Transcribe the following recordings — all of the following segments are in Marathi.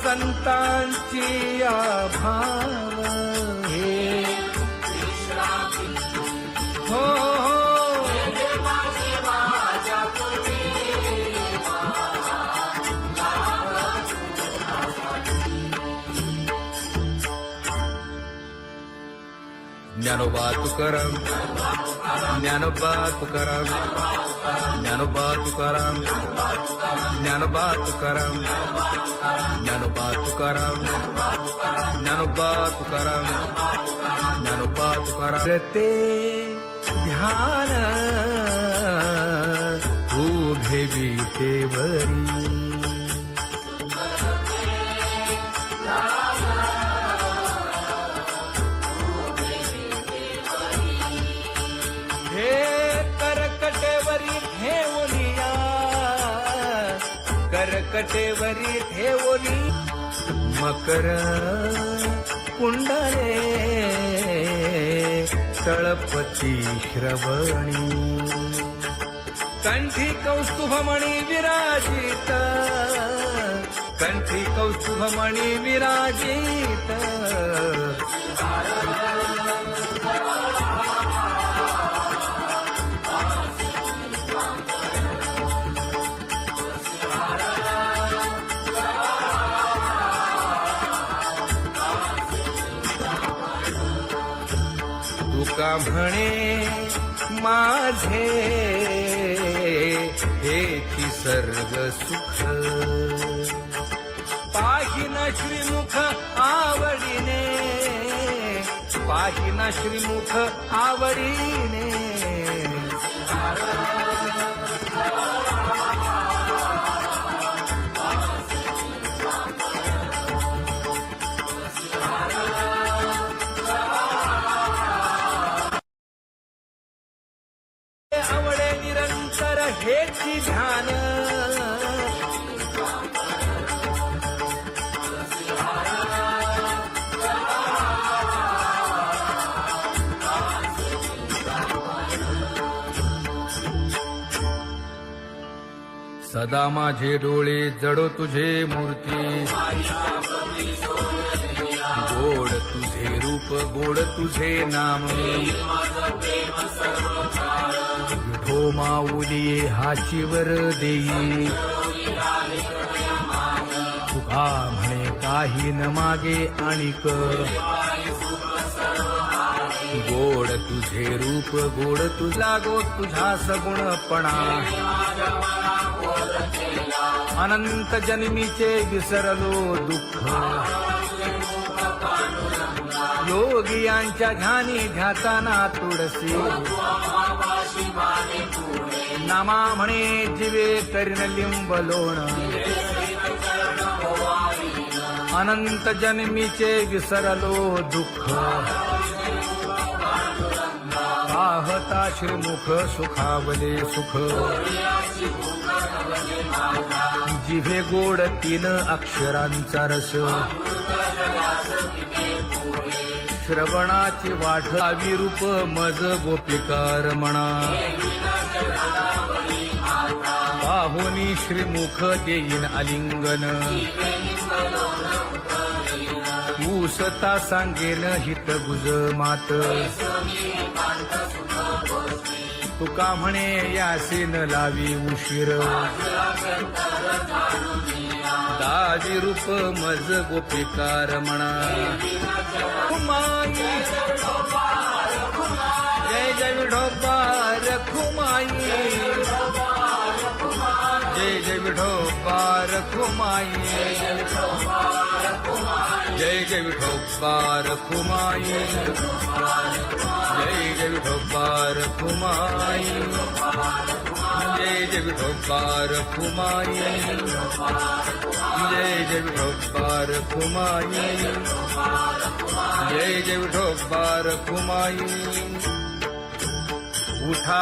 संतांची आभाव हे हो ज्ञानोबा तुकाराम ज्ञानोबा तुकाराम ज्ञानोबा तुकाराम ज्ञानोबा तुकाराम ज्ञानोबा तुकाराम ज्ञानोबा तुकाराम ज्ञानोबा तुकाराम ते ध्यान उभे विटेवरी करकटेवरी ठेवली मकर कुंडले तळपती श्रवणी कंठी कौस्तुभमणी विराजित कंठी कौस्तुभमणी विराजित तुका म्हणे माझे हेची सर्व सुख पाहिन श्रीमुख आवडीने पाहिन श्रीमुख आवडीने आवडे निरंतर हेची ध्यान सदा माझे डोळे जडो तुझे मूर्ती गोड तुझे रूप गोड तुझे नाम विठो माऊली हाचीवर देई तुका म्हणे काही न मागे आणिक गोड तुझे रूप गोड तुझा गो तुझा सगुणपणा अनंत जन्मीचे विसरलो दुःख योगियांच्या ध्यानी ध्याताना तुळसी नामा म्हणे जीवे करीन लिंबलोण अनंत जन्मीचे विसरलो दुःख पाहता श्रीमुख सुखावले सुख जिभे गोड 3 अक्षरांचा रस श्रवणाची वाट विरूप मज गोपिकार म्हणा पाहुनी श्रीमुख देईन आलिंगन ऊसता सांगेन हित गुज मात तुका म्हणे यासीन लावी उशीर दावी रूप मज गोपिकार म्हणा जय जय विठोबा रखुमाई जय जय विठोबा रखुमाई जय जय विठोबा रखुमाई जय जय विठोबा रखुमाई जय जय विठोबा रखुमाई जय जय विठोबा रखुमाई जय जय विठोबा रखुमाई उठा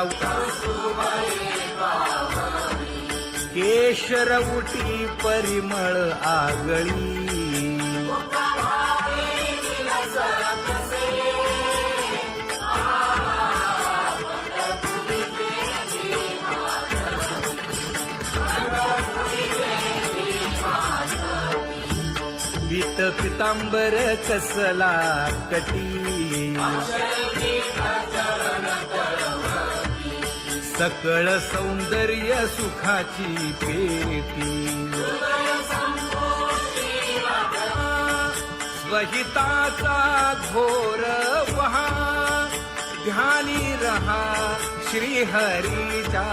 केशर उठी परिमळ आगळी पीत पितांबर कसला कटी सकळ सौंदर्य सुखाची पेटी स्वहिताचा घोर वहा ध्यानी रहा श्रीहरीचा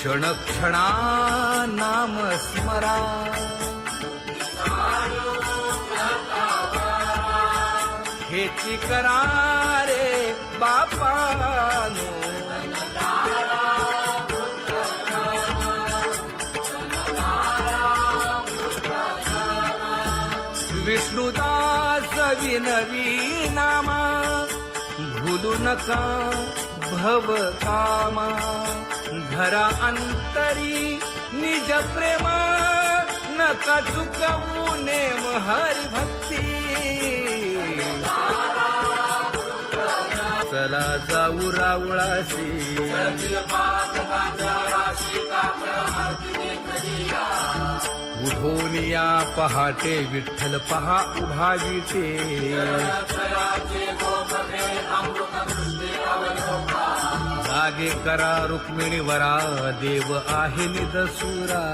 क्षण क्षणा नाम स्मरा हेची करा रे बापानो विष्णुदास विनवी नामा भूलू नका भव कामा घरा अंतरी निज प्रेमा नका चुकवू नेम हरी भक्ती चला जाऊ रावळाशी उठून या पहाटे विठ्ठल पहा उभा विटे जागे करा रुक्मिणी वरा देव आहे निदसुरा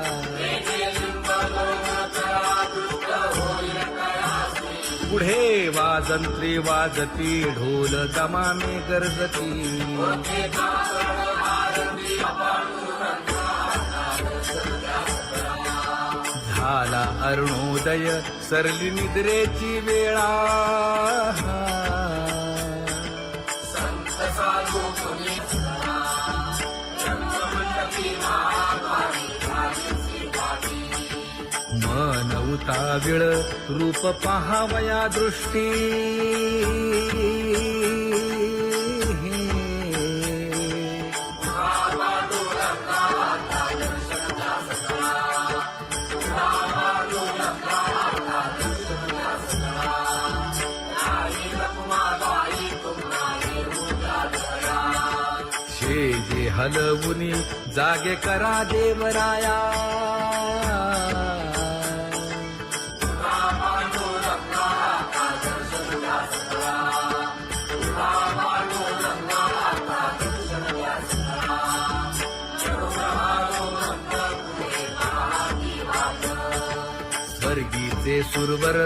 पुढे वाजंत्री वाजती ढोल दमामे गरजती झाला अरुणोदय सरली निद्रेची वेळा मन उताविळ रूप पहावया दृष्टी जे हलवुनी जागे करा देवराया स्वर्गीचे सुरवर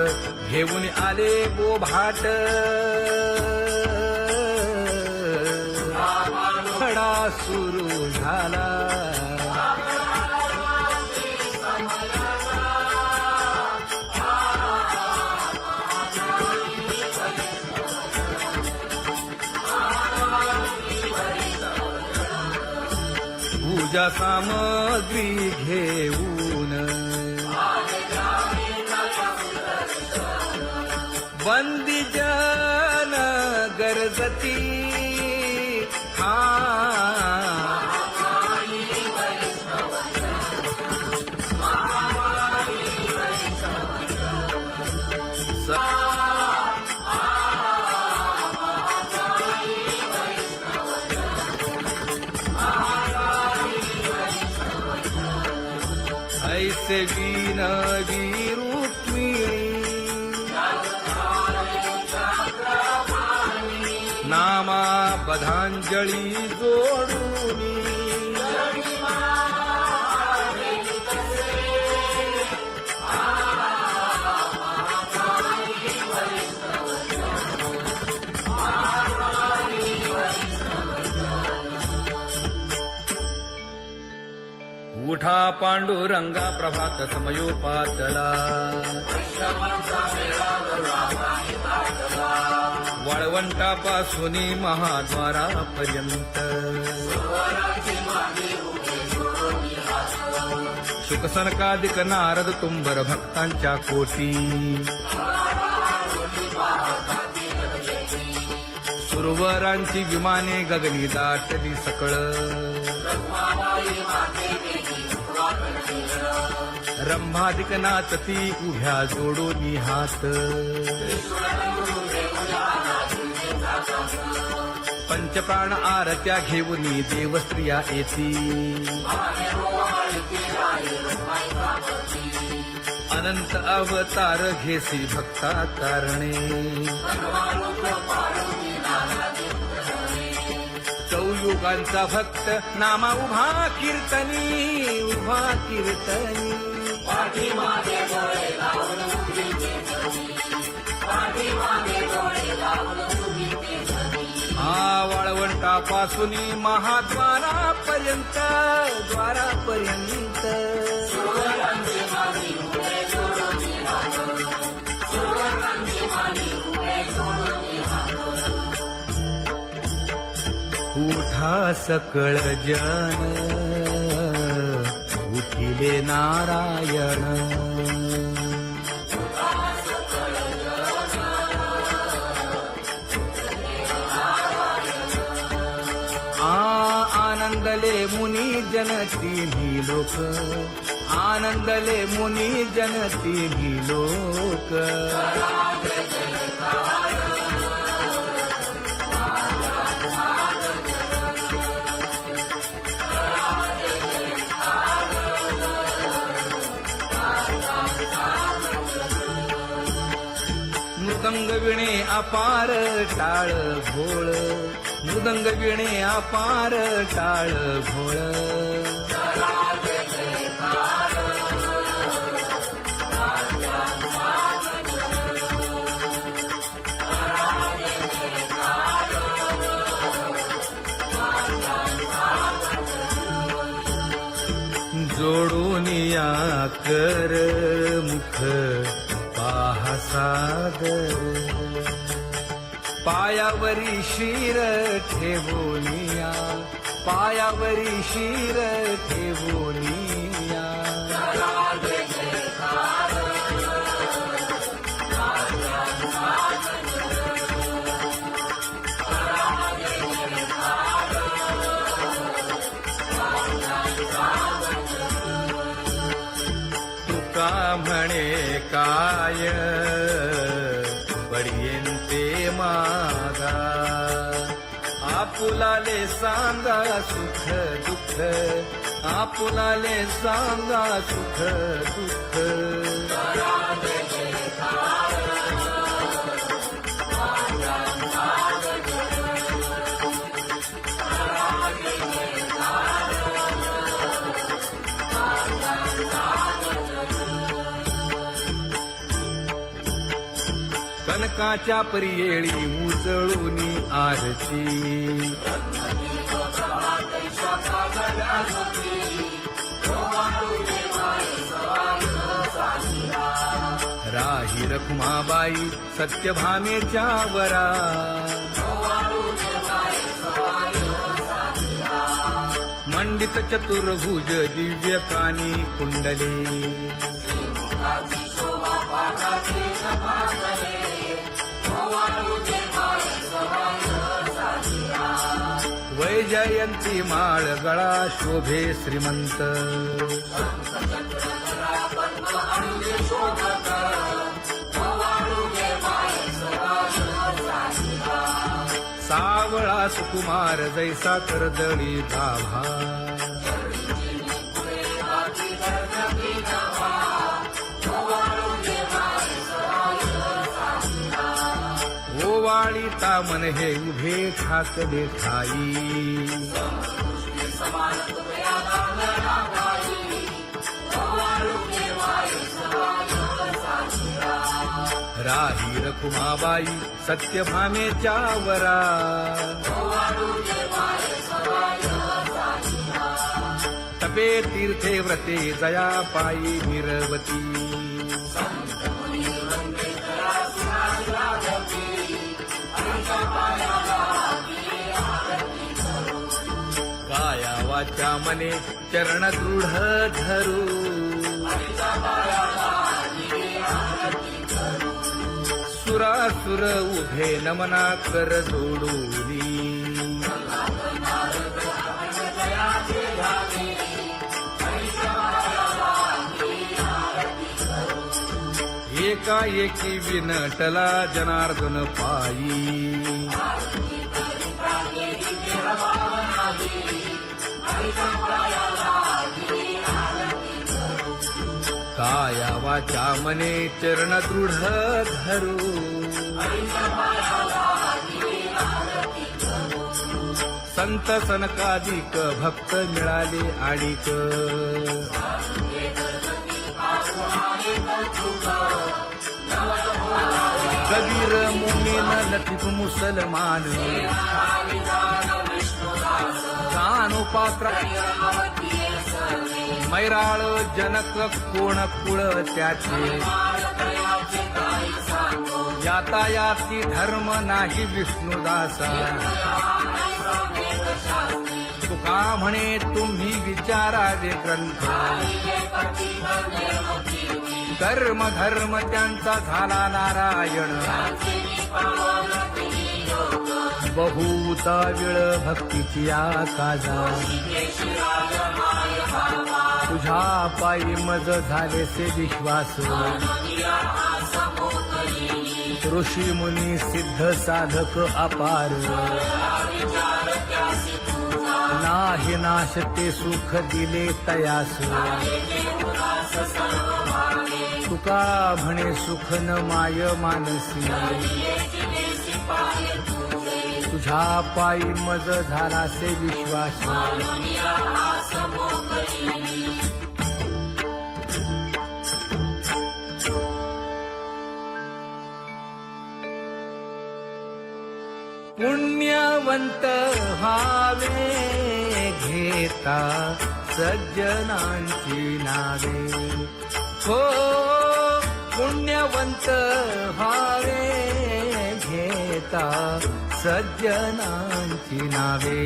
घेऊन आले बोभाट खडा सुरू झाला पूजा सामग्री घेऊन बंदी जन गरजती ऐसे विनवी रुक्मिणी नामा बधांजळी जोडूनी उठा पांडुरंगा प्रभात समयोपातला वाळवंटापासून महाद्वारापर्यंत शुकसनकादिक नारद तुंबर भक्तांच्या कोटी सुरवरांची विमाने गगनी दाटली सकळ रंभादिक नाचती उभ्या जोडोनी हात पंचप्राण आरत्या घेऊनी देवस्त्रिया येती अनंत अवतार घेसी भक्ता कारणे चौयुगांचा भक्त नामा उभा कीर्तनी वाळवंटापासून महाद्वारापर्यंत उठा सकळ जन उठिले नारायण आनंदले मुनी जन तिन्ही लोक आनंदले मुनी जन तिन्ही लोक मृदंग विणे अपार टाळ भोळ मृदंग विणे अपार टाळ भोळ जोडून या कर मुख पाहा सादर पायावरी शिर ठेवोनिया पायावरी शिर ठेवोनिया तुका म्हणे काय बडियेंते मागा आपुलाले सांगा सुख दुःख आपुलाले सांगा सुख दुःख कनकाच्या परियेळी उजळूनी आरती राही रखुमाबाई सत्यभामेच्या वरा मंडित चतुर्भुज दिव्य कानी कुंडले वैजयंती माळ गळा शोभे श्रीमंत सावळा सुकुमार जैसा कर्दळी गाभा ओवाळीता मन हे उभे ठाकले ठाई राही रखुमाबाई सत्यभामेच्या वरा तपे तीर्थे व्रते जया पायी निरवती काया वाचा मने चरण दृढ धरू सुरासुर उभे नमना कर जोडूनी एकाएकी विनटला जनार्दन पायी काया वाचा मने चरण दृढ धरू संत सनकादिक भक्त मिळाले आणिक कबीर मुमीन लतीफ मुसलमान कानोपात्र मैराळ जनक कोण कुळ त्याचे यातायाती धर्म नाही विष्णुदासा तुका म्हणे तुम्ही विचारावे ग्रंथ कर्म धर्म त्यांचा झाला नारायण बहुता वेळ भक्तीची आकाजा तुझ्या पायी मज झाले से विश्वास ऋषी मुनी सिद्ध साधक अपार नाही नाश ते सुख दिले तयास तुका म्हणे सुख न माय मानसी तुझ्या पायी मज झाला से विश्वास पुण्यवंत व्हावे घेता सज्जनांची नावे हो पुण्यवंत व्हावे घेता सज्जनांची नावे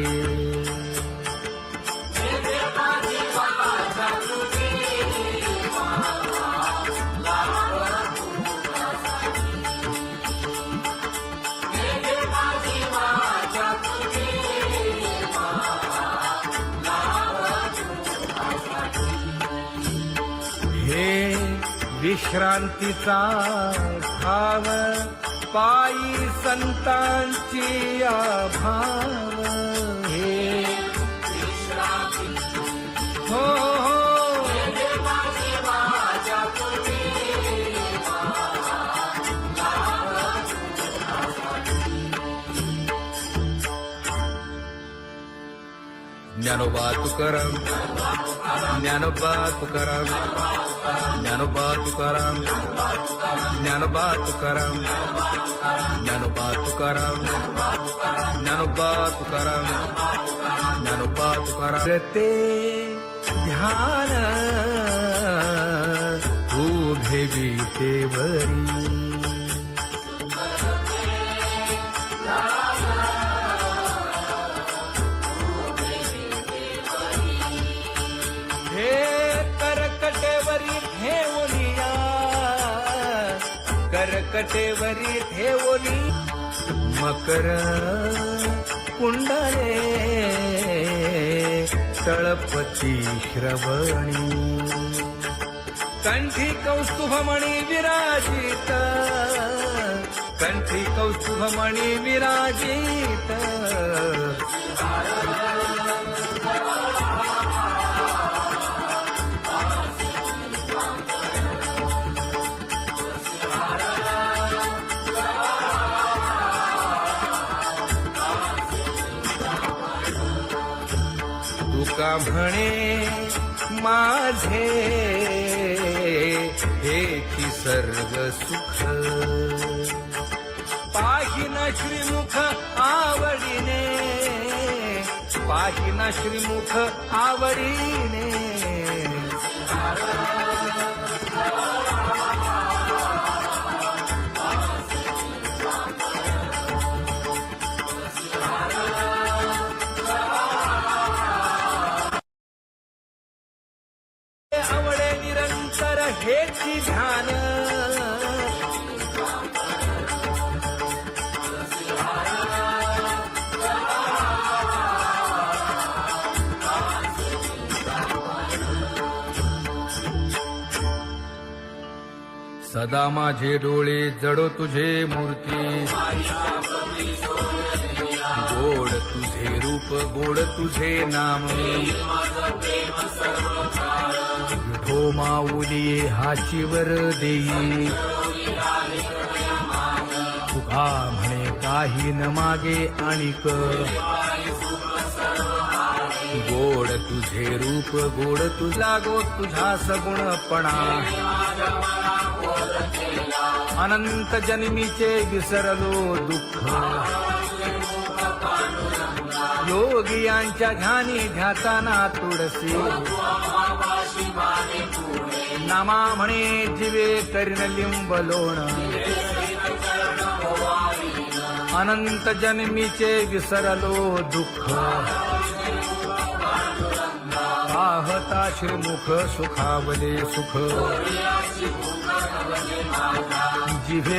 हे विश्रांतीचा भाव पायी संतांची भाव हे हो ज्ञानोबा तुकाराम ज्ञानोबा तुकाराम ज्ञानोबा तुकाराम ज्ञानोबा तुकाराम ज्ञानोबा तुकाराम ज्ञानोबा तुकाराम ज्ञानोबा तुकाराम ते ध्यान उभे विटेवरी करकटेवरी ठेवली मकर कुंडले तळपती श्रवणी कंठी कौस्तुभमणी विराजित कंठी कौस्तुभमणी विराजित तुका म्हणे माझे हेची सर्व सुख पाहिना श्रीमुख आवडीने पाहिना श्रीमुख आवडीने आवडे निरंतर हेची ध्यान सदा माझे डोळे जडो तुझे मूर्ती गोड तुझे रूप रूप गोड तुझे नाम विठो माऊली हाचीवर देई तुका म्हणे काही न मागे आणिक गोड तुझे रूप गोड तुझा गो तुझा सगुणपणा अनंत जन्मीचे विसरलो दुःख योगियांच्या ध्यानी ध्याताना तुळसी नामा म्हणे जीवे करीन लिंब लोण अनंत जन्मीचे विसरलो दुःख पाहता श्रीमुख सुखावले सुख जिभे